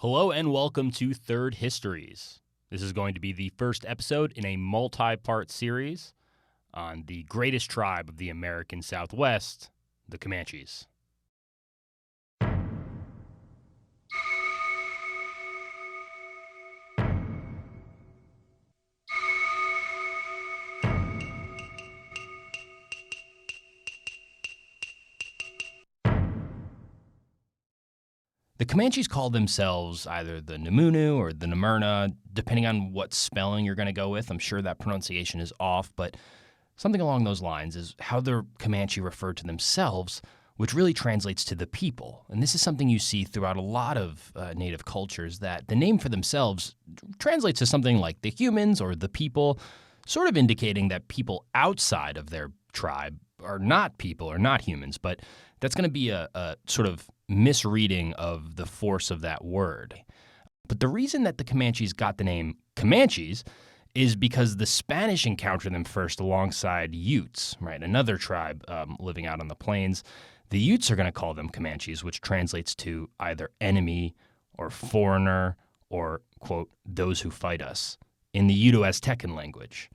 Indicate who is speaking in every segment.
Speaker 1: Hello and welcome to Third Histories. This is going to be the first episode in a multi-part series on the greatest tribe of the American Southwest, the Comanches. The Comanches call themselves either the Numunu or the Namurna, depending on what spelling you're going to go with. I'm sure that pronunciation is off, but something along those lines is how the Comanche referred to themselves, which really translates to the people. And this is something you see throughout a lot of native cultures, that the name for themselves translates to something like the humans or the people, sort of indicating that people outside of their tribe are not people or not humans. But that's going to be a sort of misreading of the force of that word. But the reason that the Comanches got the name Comanches is because the Spanish encountered them first alongside Utes, right? Another tribe living out on the plains. The Utes are going to call them Comanches, which translates to either enemy or foreigner or, quote, those who fight us in the Uto-Aztecan language.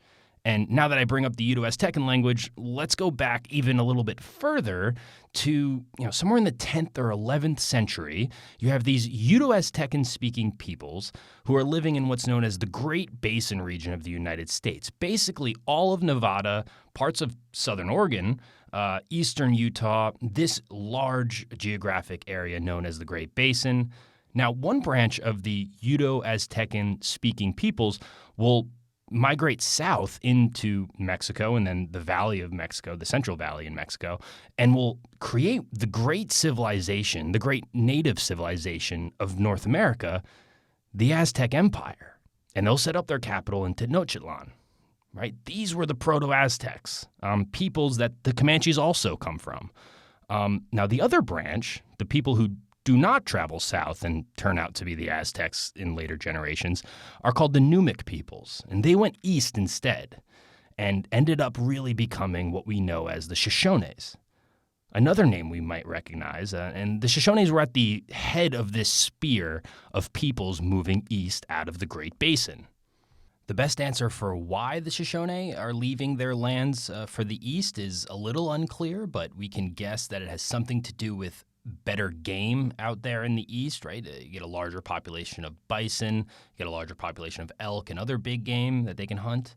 Speaker 1: And now that I bring up the Uto-Aztecan language, let's go back even a little bit further to, somewhere in the 10th or 11th century. You have these Uto-Aztecan speaking peoples who are living in what's known as the Great Basin region of the United States. Basically all of Nevada, parts of southern Oregon, eastern Utah, this large geographic area known as the Great Basin. Now, one branch of the Uto-Aztecan speaking peoples will migrate south into Mexico and then the Valley of Mexico, the Central Valley in Mexico, and will create the great civilization, the great native civilization of North America, the Aztec Empire. And they'll set up their capital in Tenochtitlan, right? These were the Proto-Aztecs, peoples that the Comanches also come from. Now, the other branch, the people who do not travel south and turn out to be the Aztecs in later generations, are called the Numic peoples, and they went east instead and ended up really becoming what we know as the Shoshones. Another name we might recognize, and the Shoshones were at the head of this spear of peoples moving east out of the Great Basin. The best answer for why the Shoshone are leaving their lands for the east is a little unclear, but we can guess that it has something to do with better game out there in the east, right? You get a larger population of bison, you get a larger population of elk and other big game that they can hunt.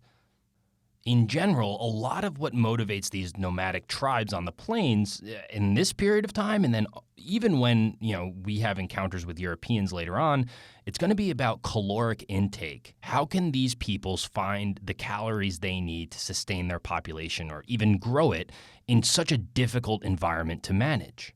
Speaker 1: In general, a lot of what motivates these nomadic tribes on the plains in this period of time, and then even when, we have encounters with Europeans later on, it's going to be about caloric intake. How can these peoples find the calories they need to sustain their population or even grow it in such a difficult environment to manage?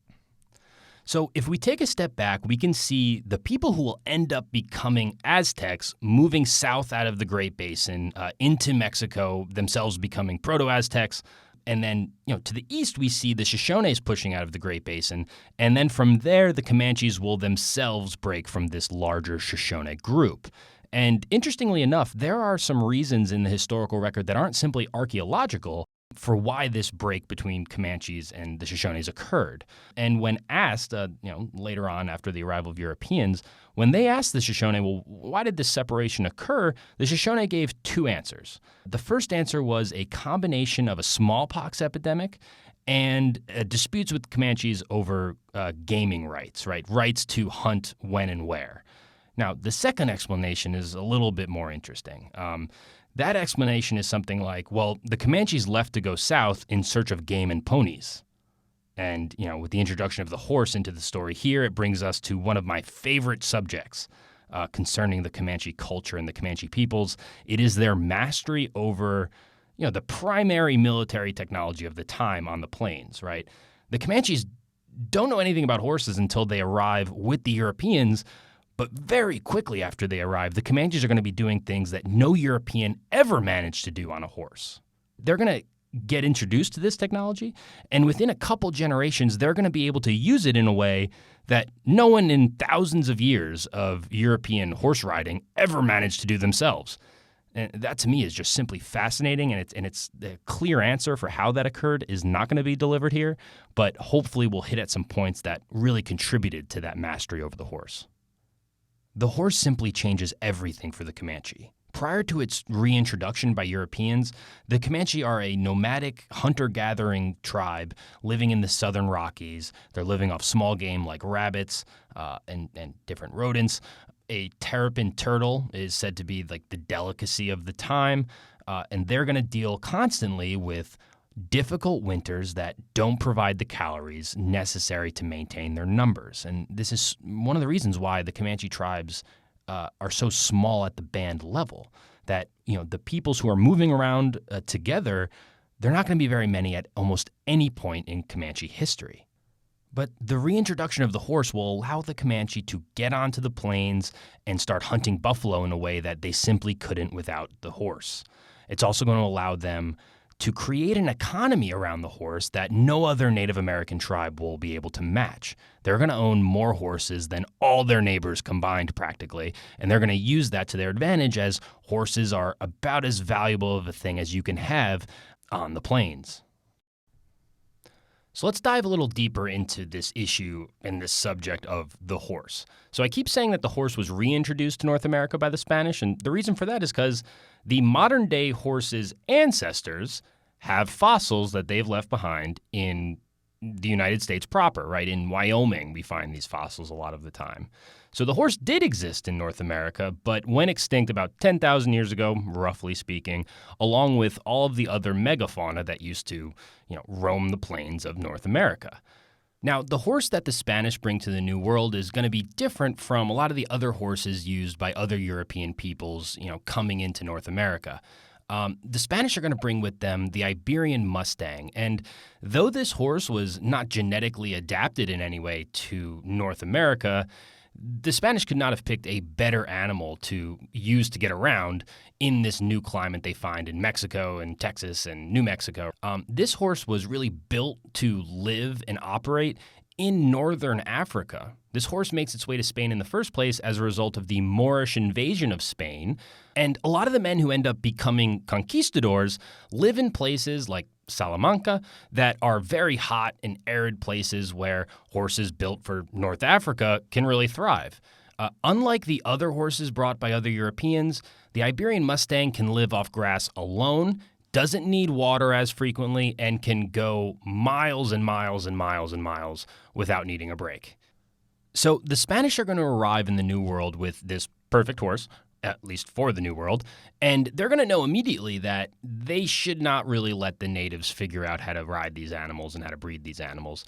Speaker 1: So if we take a step back, we can see the people who will end up becoming Aztecs moving south out of the Great Basin into Mexico, themselves becoming Proto-Aztecs. And then, to the east, we see the Shoshones pushing out of the Great Basin. And then from there, the Comanches will themselves break from this larger Shoshone group. And interestingly enough, there are some reasons in the historical record that aren't simply archaeological for why this break between Comanches and the Shoshones occurred. And when asked, later on after the arrival of Europeans, when they asked the Shoshone, well, why did this separation occur? The Shoshone gave two answers. The first answer was a combination of a smallpox epidemic and disputes with Comanches over gaming rights, right? Rights to hunt when and where. Now, the second explanation is a little bit more interesting. That explanation is something like, well, the Comanches left to go south in search of game and ponies. And, with the introduction of the horse into the story here, it brings us to one of my favorite subjects concerning the Comanche culture and the Comanche peoples. It is their mastery over, the primary military technology of the time on the plains, right? The Comanches don't know anything about horses until they arrive with the Europeans. But very quickly after they arrive, the Comanches are going to be doing things that no European ever managed to do on a horse. They're going to get introduced to this technology, and within a couple generations, they're going to be able to use it in a way that no one in thousands of years of European horse riding ever managed to do themselves. And that, to me, is just simply fascinating, and it's the clear answer for how that occurred is not going to be delivered here, but hopefully we'll hit at some points that really contributed to that mastery over the horse. the horse simply changes everything for the Comanche. Prior to its reintroduction by Europeans, the Comanche are a nomadic, hunter-gathering tribe living in the southern Rockies. They're living off small game like rabbits and different rodents. A terrapin turtle is said to be like the delicacy of the time, and they're going to deal constantly with difficult winters that don't provide the calories necessary to maintain their numbers. And this is one of the reasons why the Comanche tribes are so small at the band level, that the peoples who are moving around together, they're not going to be very many at almost any point in Comanche history. But the reintroduction of the horse will allow the Comanche to get onto the plains and start hunting buffalo in a way that they simply couldn't without the horse. It's also going to allow them to create an economy around the horse that no other Native American tribe will be able to match. They're going to own more horses than all their neighbors combined practically, and they're going to use that to their advantage, as horses are about as valuable of a thing as you can have on the plains. So let's dive a little deeper into this issue and this subject of the horse. So I keep saying that the horse was reintroduced to North America by the Spanish, and the reason for that is because the modern-day horse's ancestors have fossils that they've left behind in the United States proper, right? In Wyoming, we find these fossils a lot of the time. So the horse did exist in North America, but went extinct about 10,000 years ago, roughly speaking, along with all of the other megafauna that used to, roam the plains of North America. Now, the horse that the Spanish bring to the New World is going to be different from a lot of the other horses used by other European peoples, coming into North America. The Spanish are going to bring with them the Iberian Mustang, and though this horse was not genetically adapted in any way to North America, the Spanish could not have picked a better animal to use to get around in this new climate they find in Mexico and Texas and New Mexico. This horse was really built to live and operate in northern Africa. This horse makes its way to Spain in the first place as a result of the Moorish invasion of Spain, and a lot of the men who end up becoming conquistadors live in places like Salamanca that are very hot and arid places where horses built for North Africa can really thrive. Unlike the other horses brought by other Europeans, the Iberian Mustang can live off grass alone, doesn't need water as frequently, and can go miles and miles and miles and miles without needing a break. So the Spanish are going to arrive in the New World with this perfect horse, at least for the New World, and they're going to know immediately that they should not really let the natives figure out how to ride these animals and how to breed these animals.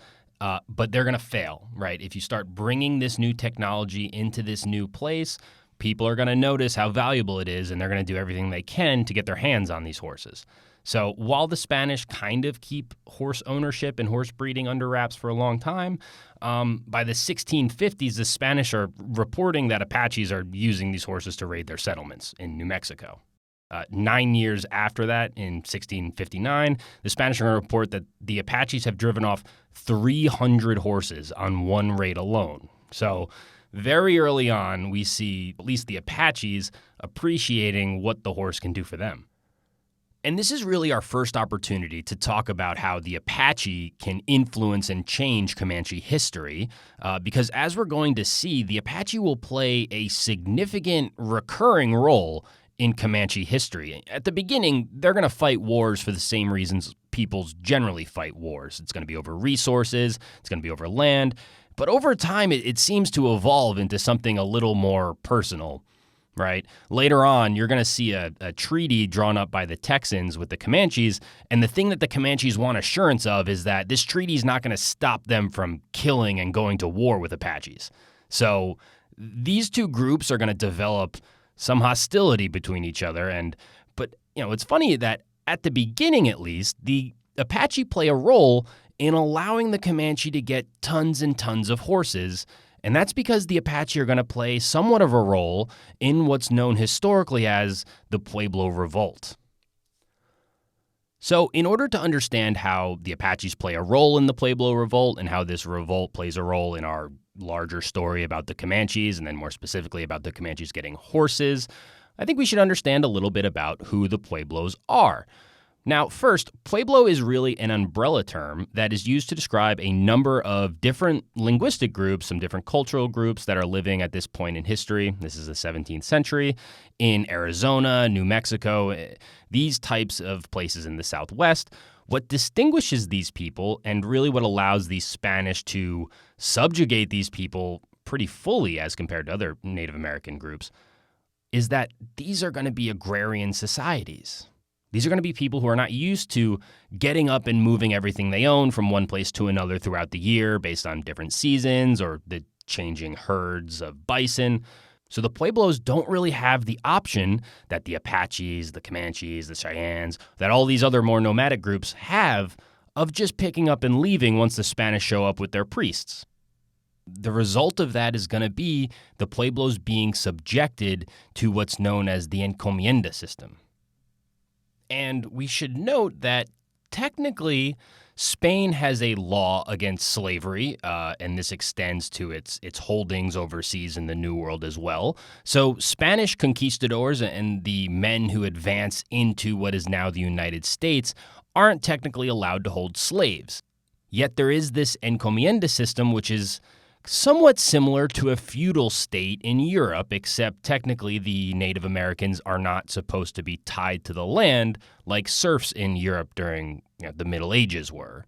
Speaker 1: But they're going to fail, right? If you start bringing this new technology into this new place, people are going to notice how valuable it is, and they're going to do everything they can to get their hands on these horses. So while the Spanish kind of keep horse ownership and horse breeding under wraps for a long time, by the 1650s, the Spanish are reporting that Apaches are using these horses to raid their settlements in New Mexico. 9 years after that, in 1659, the Spanish are going to report that the Apaches have driven off 300 horses on one raid alone. So very early on, we see at least the Apaches appreciating what the horse can do for them. And this is really our first opportunity to talk about how the Apache can influence and change Comanche history, because as we're going to see, the Apache will play a significant recurring role in Comanche history. At the beginning, they're going to fight wars for the same reasons peoples generally fight wars. It's going to be over resources, it's going to be over land, but over time, it seems to evolve into something a little more personal. Right? Later on, you're going to see a treaty drawn up by the Texans with the Comanches, and the thing that the Comanches want assurance of is that this treaty is not going to stop them from killing and going to war with Apaches. So these two groups are going to develop some hostility between each other, but it's funny that at the beginning, at least, the Apache play a role in allowing the Comanche to get tons and tons of horses. And that's because the Apache are going to play somewhat of a role in what's known historically as the Pueblo Revolt. So in order to understand how the Apaches play a role in the Pueblo Revolt and how this revolt plays a role in our larger story about the Comanches, and then more specifically about the Comanches getting horses, I think we should understand a little bit about who the Pueblos are. Now, first, Pueblo is really an umbrella term that is used to describe a number of different linguistic groups, some different cultural groups that are living at this point in history. This is the 17th century in Arizona, New Mexico, these types of places in the Southwest. What distinguishes these people, and really what allows the Spanish to subjugate these people pretty fully as compared to other Native American groups, is that these are going to be agrarian societies. These are going to be people who are not used to getting up and moving everything they own from one place to another throughout the year based on different seasons or the changing herds of bison. So the Pueblos don't really have the option that the Apaches, the Comanches, the Cheyennes, that all these other more nomadic groups have of just picking up and leaving once the Spanish show up with their priests. The result of that is going to be the Pueblos being subjected to what's known as the encomienda system. And we should note that technically Spain has a law against slavery, and this extends to its holdings overseas in the New World as well. So Spanish conquistadors and the men who advance into what is now the United States aren't technically allowed to hold slaves. Yet there is this encomienda system, which is somewhat similar to a feudal state in Europe, except technically the Native Americans are not supposed to be tied to the land like serfs in Europe during the Middle Ages were.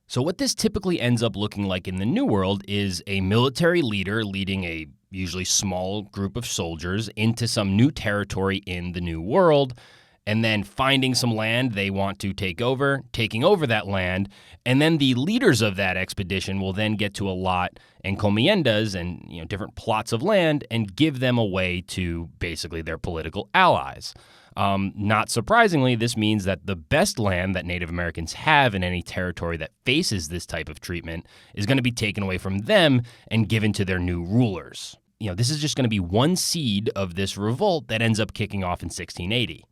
Speaker 1: So what this typically ends up looking like in the New World is a military leader leading a usually small group of soldiers into some new territory in the New World, and then finding some land they want to take over, taking over that land, and then the leaders of that expedition will then get to allot encomiendas and different plots of land and give them away to basically their political allies. Not surprisingly, this means that the best land that Native Americans have in any territory that faces this type of treatment is going to be taken away from them and given to their new rulers. This is just going to be one seed of this revolt that ends up kicking off in 1680.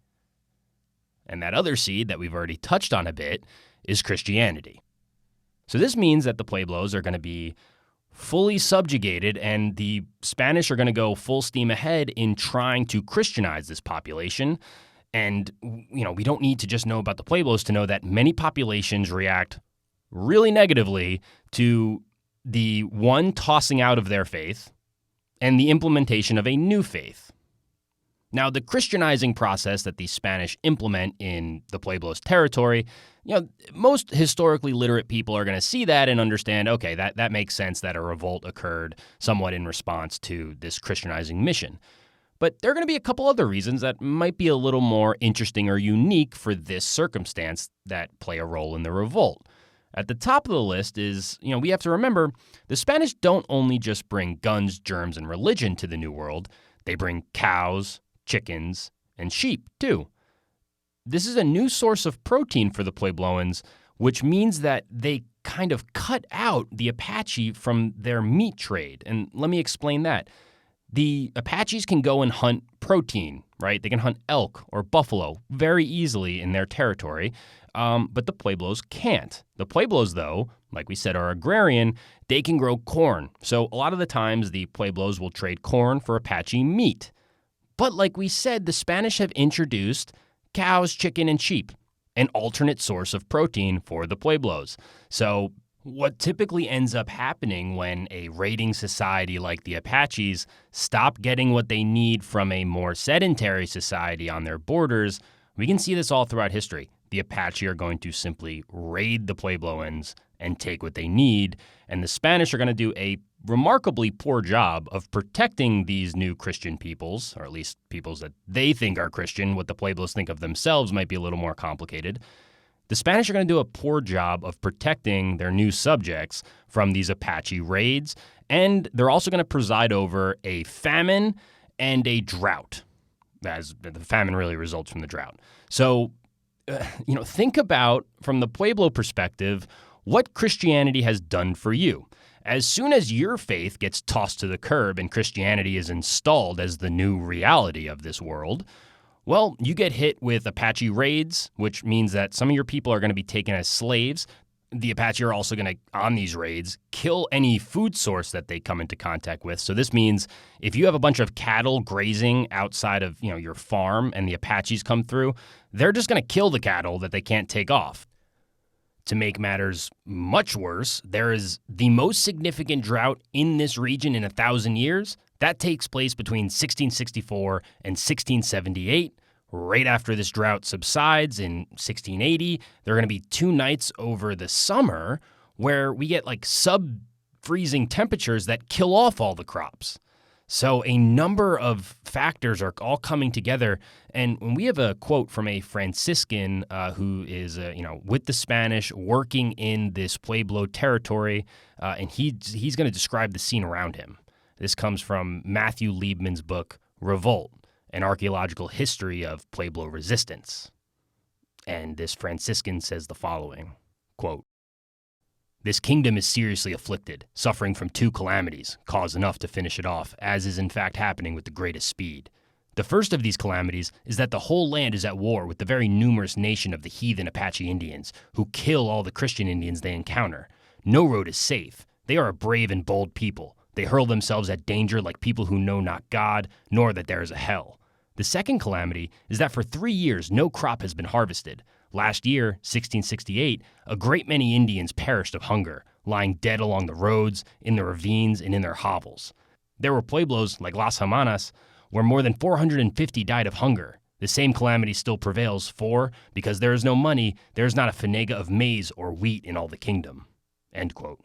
Speaker 1: And that other seed that we've already touched on a bit is Christianity. So this means that the Pueblos are going to be fully subjugated, and the Spanish are going to go full steam ahead in trying to Christianize this population. And, we don't need to just know about the Pueblos to know that many populations react really negatively to the one tossing out of their faith and the implementation of a new faith. Now, the Christianizing process that the Spanish implement in the Pueblos territory, most historically literate people are going to see that and understand, okay, that makes sense that a revolt occurred somewhat in response to this Christianizing mission. But there are going to be a couple other reasons that might be a little more interesting or unique for this circumstance that play a role in the revolt. At the top of the list is, we have to remember, the Spanish don't only just bring guns, germs, and religion to the New World. They bring cows, chickens, and sheep, too. This is a new source of protein for the Puebloans, which means that they kind of cut out the Apache from their meat trade. And let me explain that. The Apaches can go and hunt protein, right? They can hunt elk or buffalo very easily in their territory, but the Pueblos can't. The Pueblos, though, like we said, are agrarian. They can grow corn. So a lot of the times the Pueblos will trade corn for Apache meat. But like we said, the Spanish have introduced cows, chicken, and sheep, an alternate source of protein for the Pueblos. So what typically ends up happening when a raiding society like the Apaches stop getting what they need from a more sedentary society on their borders, we can see this all throughout history. The Apache are going to simply raid the Puebloans and take what they need, and the Spanish are going to do a remarkably poor job of protecting these new Christian peoples, or at least peoples that they think are Christian. What the Pueblos think of themselves might be a little more complicated. The Spanish are going to do a poor job of protecting their new subjects from these Apache raids, and they're also going to preside over a famine and a drought, as the famine really results from the drought. So, think about, from the Pueblo perspective, what Christianity has done for you. As soon as your faith gets tossed to the curb and Christianity is installed as the new reality of this world, well, you get hit with Apache raids, which means that some of your people are going to be taken as slaves. The Apache are also going to, on these raids, kill any food source that they come into contact with. So this means if you have a bunch of cattle grazing outside of, your farm and the Apaches come through, they're just going to kill the cattle that they can't take off. To make matters much worse, there is the most significant drought in this region in 1,000 years. That takes place between 1664 and 1678. Right after this drought subsides in 1680, there are going to be 2 nights over the summer where we get like sub-freezing temperatures that kill off all the crops. So a number of factors are all coming together. And when we have a quote from a Franciscan who is, with the Spanish working in this Pueblo territory, and he's going to describe the scene around him. This comes from Matthew Liebman's book, Revolt, an archaeological history of Pueblo resistance. And this Franciscan says the following, quote, "This kingdom is seriously afflicted, suffering from 2 calamities, cause enough to finish it off, as is in fact happening with the greatest speed. The first of these calamities is that the whole land is at war with the very numerous nation of the heathen Apache Indians, who kill all the Christian Indians they encounter. No road is safe. They are a brave and bold people. They hurl themselves at danger like people who know not God, nor that there is a hell. The second calamity is that for 3 years no crop has been harvested. Last year, 1668, a great many Indians perished of hunger, lying dead along the roads, in the ravines, and in their hovels. There were pueblos, like Las Hermanas, where more than 450 died of hunger. The same calamity still prevails, for, because there is no money, there is not a fanega of maize or wheat in all the kingdom." End quote.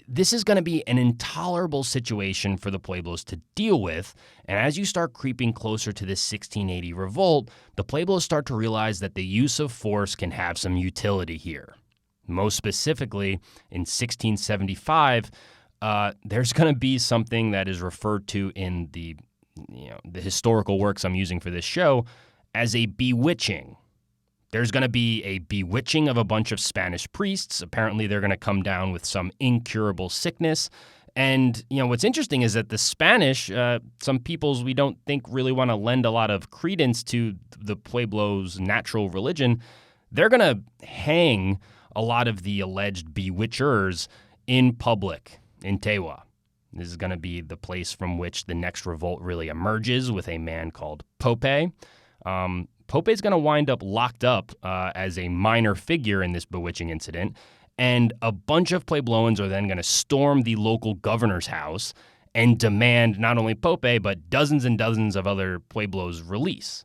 Speaker 1: This is going to be an intolerable situation for the Pueblos to deal with, and as you start creeping closer to this 1680 revolt, the Pueblos start to realize that the use of force can have some utility here. Most specifically, in 1675, there's going to be something that is referred to in the historical works I'm using for this show as a bewitching. There's going to be a bewitching of a bunch of Spanish priests. Apparently, they're going to come down with some incurable sickness. And, what's interesting is that the Spanish, some peoples we don't think really want to lend a lot of credence to the Pueblos' natural religion, they're going to hang a lot of the alleged bewitchers in public in Tewa. This is going to be the place from which the next revolt really emerges with a man called Pope. Pope's going to wind up locked up as a minor figure in this bewitching incident, and a bunch of Puebloans are then going to storm the local governor's house and demand not only Pope, but dozens and dozens of other Pueblos' release.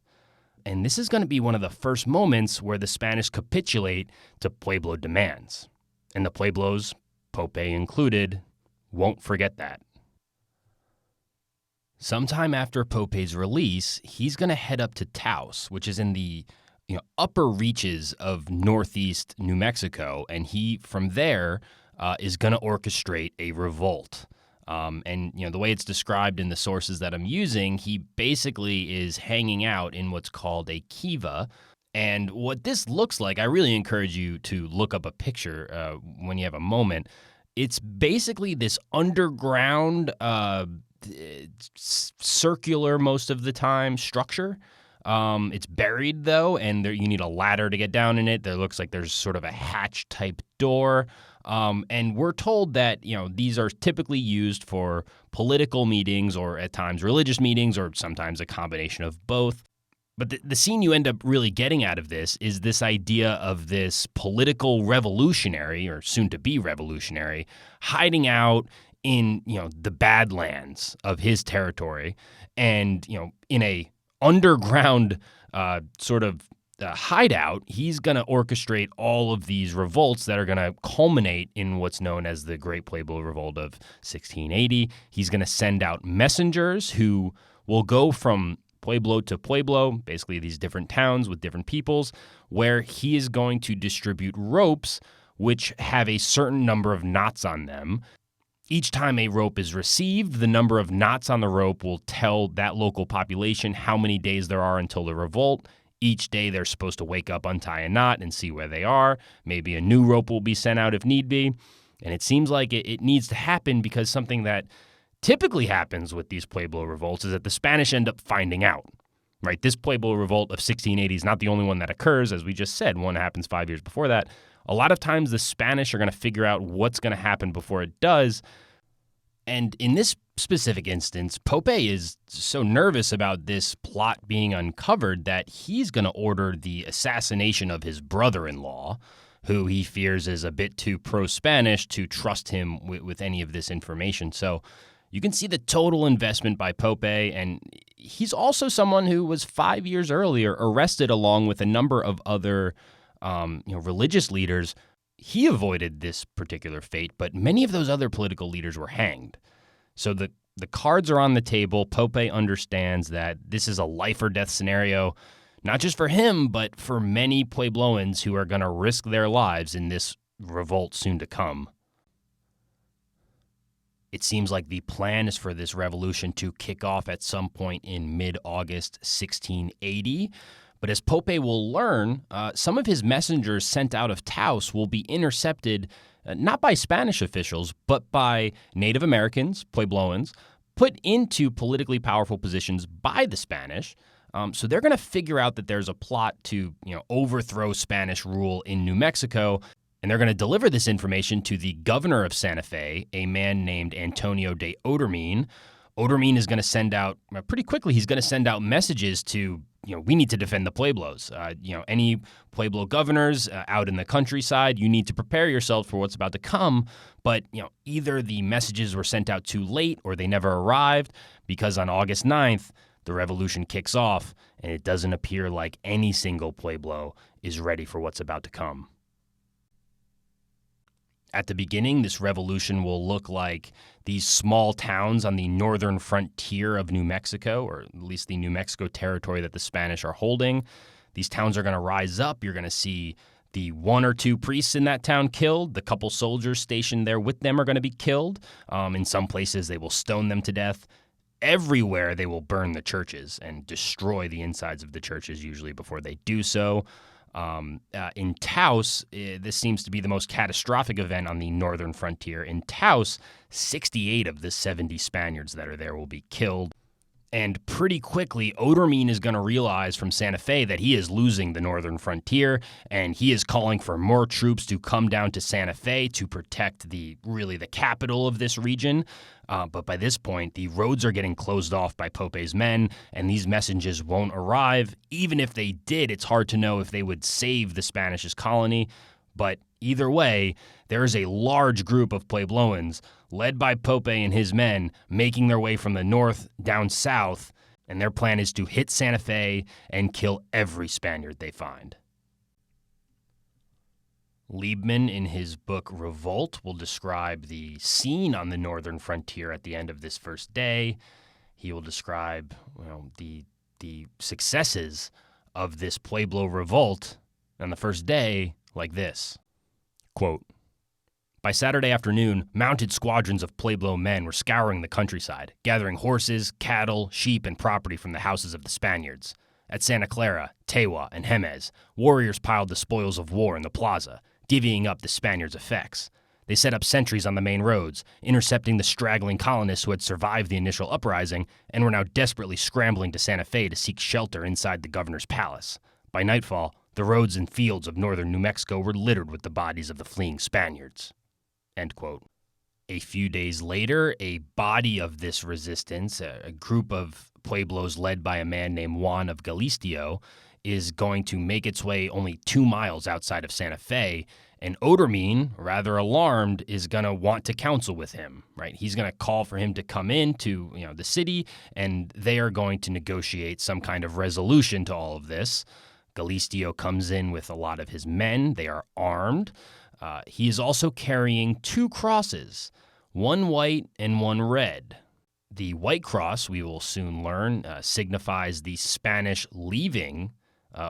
Speaker 1: And this is going to be one of the first moments where the Spanish capitulate to Pueblo demands. And the Pueblos, Pope included, won't forget that. Sometime after Pope's release, he's going to head up to Taos, which is in the upper reaches of northeast New Mexico, and he, from there, is going to orchestrate a revolt. And the way it's described in the sources that I'm using, he basically is hanging out in what's called a kiva. And what this looks like, I really encourage you to look up a picture when you have a moment. It's basically this underground circular most of the time structure. It's buried though, and you need a ladder to get down in it. There looks like there's sort of a hatch type door. And we're told that, these are typically used for political meetings or at times religious meetings or sometimes a combination of both. But the scene you end up really getting out of this is this idea of this political revolutionary or soon-to-be revolutionary hiding out in, the Badlands of his territory and, in a underground sort of hideout, he's going to orchestrate all of these revolts that are going to culminate in what's known as the Great Pueblo Revolt of 1680. He's going to send out messengers who will go from Pueblo to Pueblo, basically these different towns with different peoples, where he is going to distribute ropes which have a certain number of knots on them. Each time a rope is received, the number of knots on the rope will tell that local population how many days there are until the revolt. Each day they're supposed to wake up, untie a knot, and see where they are. Maybe a new rope will be sent out if need be. And it seems like it needs to happen because something that typically happens with these Pueblo revolts is that the Spanish end up finding out. Right? This Pueblo revolt of 1680 is not the only one that occurs. As we just said, one happens 5 years before that. a lot of times the Spanish are going to figure out what's going to happen before it does. And in this specific instance, Pope is so nervous about this plot being uncovered that he's going to order the assassination of his brother-in-law, who he fears is a bit too pro-Spanish to trust him with any of this information. So you can see the total investment by Pope, and he's also someone who was 5 years earlier arrested along with a number of other religious leaders. He avoided this particular fate, but many of those other political leaders were hanged. So the cards are on the table. Pope understands that this is a life or death scenario, not just for him, but for many Puebloans who are going to risk their lives in this revolt soon to come. It seems like the plan is for this revolution to kick off at some point in mid-August 1680. But as Pope will learn, some of his messengers sent out of Taos will be intercepted not by Spanish officials, but by Native Americans, Puebloans, put into politically powerful positions by the Spanish. So they're going to figure out that there's a plot to overthrow Spanish rule in New Mexico, and they're going to deliver this information to the governor of Santa Fe, a man named Antonio de Odermine. Odermine is going to send out, pretty quickly, he's going to send out messages to, we need to defend the Pueblos. Any Pueblo governors out in the countryside, you need to prepare yourself for what's about to come. But, either the messages were sent out too late or they never arrived, because on August 9th, the revolution kicks off, and it doesn't appear like any single Pueblo is ready for what's about to come. At the beginning, this revolution will look like these small towns on the northern frontier of New Mexico, or at least the New Mexico territory that the Spanish are holding. These towns are going to rise up. You're going to see the one or two priests in that town killed. The couple soldiers stationed there with them are going to be killed. In some places, they will stone them to death. Everywhere, they will burn the churches and destroy the insides of the churches, usually before they do so. In Taos, this seems to be the most catastrophic event on the northern frontier. In Taos, 68 of the 70 Spaniards that are there will be killed. And pretty quickly, Odermine is going to realize from Santa Fe that he is losing the northern frontier, and he is calling for more troops to come down to Santa Fe to protect the capital of this region. But by this point, the roads are getting closed off by Pope's men, and these messengers won't arrive. Even if they did, it's hard to know if they would save the Spanish colony. But either way, there is a large group of Puebloans, led by Pope and his men, making their way from the north down south, and their plan is to hit Santa Fe and kill every Spaniard they find. Liebman, in his book Revolt, will describe the scene on the northern frontier at the end of this first day. He will describe the successes of this Pueblo revolt on the first day like this. Quote, "By Saturday afternoon, mounted squadrons of Pueblo men were scouring the countryside, gathering horses, cattle, sheep, and property from the houses of the Spaniards. At Santa Clara, Tewa, and Jemez, warriors piled the spoils of war in the plaza, divvying up the Spaniards' effects. They set up sentries on the main roads, intercepting the straggling colonists who had survived the initial uprising and were now desperately scrambling to Santa Fe to seek shelter inside the governor's palace. By nightfall, the roads and fields of northern New Mexico were littered with the bodies of the fleeing Spaniards." End quote. A few days later, a body of this resistance, a group of Pueblos led by a man named Juan of Galistio, is going to make its way only 2 miles outside of Santa Fe, and Odermine, rather alarmed, is going to want to counsel with him, right? He's going to call for him to come into, the city, and they are going to negotiate some kind of resolution to all of this. Galistio comes in with a lot of his men. They are armed. He is also carrying 2 crosses, one white and one red. The white cross, we will soon learn, signifies the Spanish leaving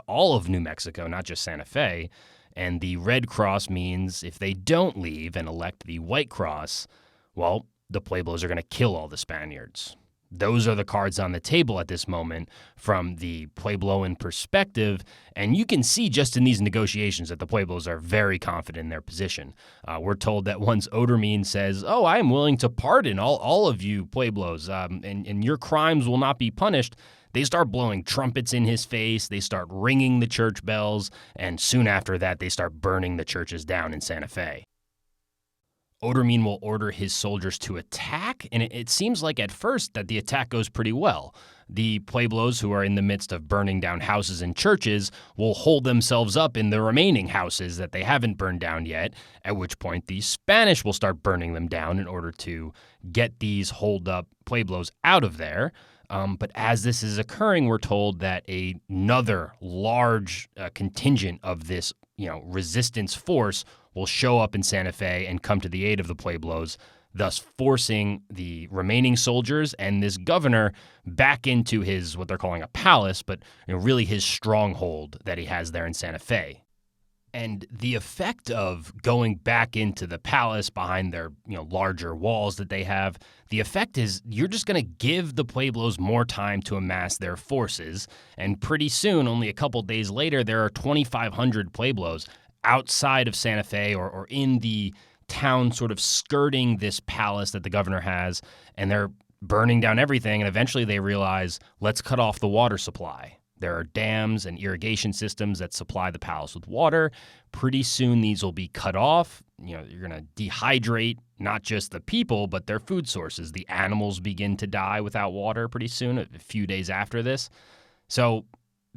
Speaker 1: all of New Mexico, not just Santa Fe. And the red cross means if they don't leave and elect the white cross, well, the Pueblos are going to kill all the Spaniards. Those are the cards on the table at this moment from the Puebloan perspective, and you can see just in these negotiations that the Pueblos are very confident in their position. We're told that once Odermine says, "Oh, I am willing to pardon all of you Pueblos, and your crimes will not be punished," they start blowing trumpets in his face, they start ringing the church bells, and soon after that, they start burning the churches down in Santa Fe. Odermean will order his soldiers to attack, and it seems like at first that the attack goes pretty well. The Pueblos, who are in the midst of burning down houses and churches, will hold themselves up in the remaining houses that they haven't burned down yet, at which point the Spanish will start burning them down in order to get these holed-up Pueblos out of there. But as this is occurring, we're told that another large contingent of this, resistance force will show up in Santa Fe and come to the aid of the Pueblos, thus forcing the remaining soldiers and this governor back into his, what they're calling a palace, but really his stronghold that he has there in Santa Fe. And the effect of going back into the palace behind their, larger walls that they have, the effect is you're just going to give the Pueblos more time to amass their forces. And pretty soon, only a couple days later, there are 2,500 Pueblos outside of Santa Fe or in the town sort of skirting this palace that the governor has, and they're burning down everything. And eventually they realize, let's cut off the water supply. There are dams and irrigation systems that supply the palace with water. Pretty soon these will be cut off. You're going to dehydrate not just the people, but their food sources. The animals begin to die without water pretty soon, a few days after this. So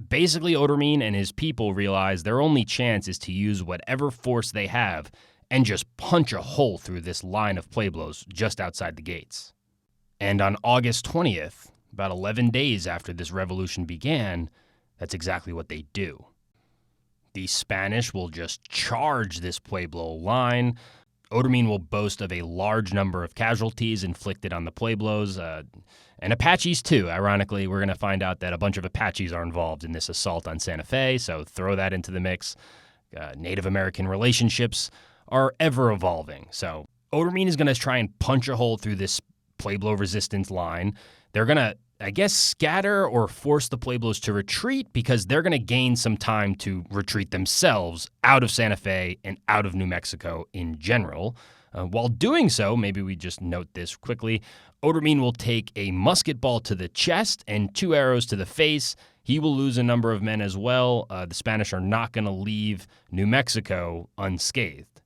Speaker 1: basically, Odermean and his people realize their only chance is to use whatever force they have and just punch a hole through this line of Pueblos just outside the gates. And on August 20th, about 11 days after this revolution began, that's exactly what they do. The Spanish will just charge this Pueblo line. Odermean will boast of a large number of casualties inflicted on the Pueblos, and Apaches too. Ironically, we're going to find out that a bunch of Apaches are involved in this assault on Santa Fe, so throw that into the mix. Native American relationships are ever evolving. So Odermean is going to try and punch a hole through this Pueblo resistance line. They're going to, scatter or force the Pueblos to retreat because they're going to gain some time to retreat themselves out of Santa Fe and out of New Mexico in general. While doing so, maybe we just note this quickly, Odermean will take a musket ball to the chest and 2 arrows to the face. He will lose a number of men as well. The Spanish are not going to leave New Mexico unscathed.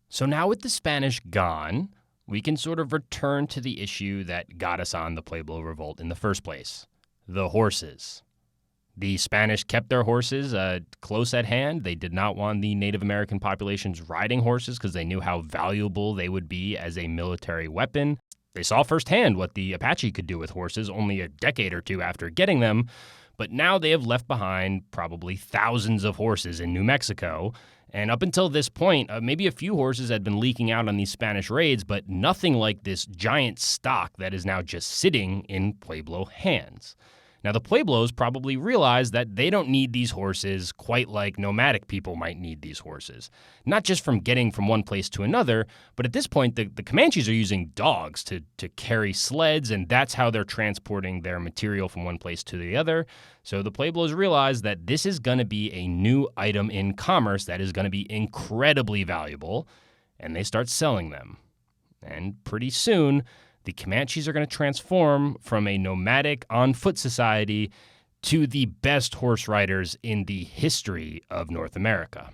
Speaker 1: So now with the Spanish gone, we can sort of return to the issue that got us on the Pueblo Revolt in the first place, the horses. The Spanish kept their horses close at hand. They did not want the Native American populations riding horses because they knew how valuable they would be as a military weapon. They saw firsthand what the Apache could do with horses only a decade or two after getting them, but now they have left behind probably thousands of horses in New Mexico. And up until this point, maybe a few horses had been leaking out on these Spanish raids, but nothing like this giant stock that is now just sitting in Pueblo hands. Now, the Pueblos probably realize that they don't need these horses quite like nomadic people might need these horses. Not just from getting from one place to another, but at this point, the Comanches are using dogs to carry sleds, and that's how they're transporting their material from one place to the other. So the Pueblos realize that this is going to be a new item in commerce that is going to be incredibly valuable, and they start selling them. And pretty soon, the Comanches are going to transform from a nomadic on-foot society to the best horse riders in the history of North America.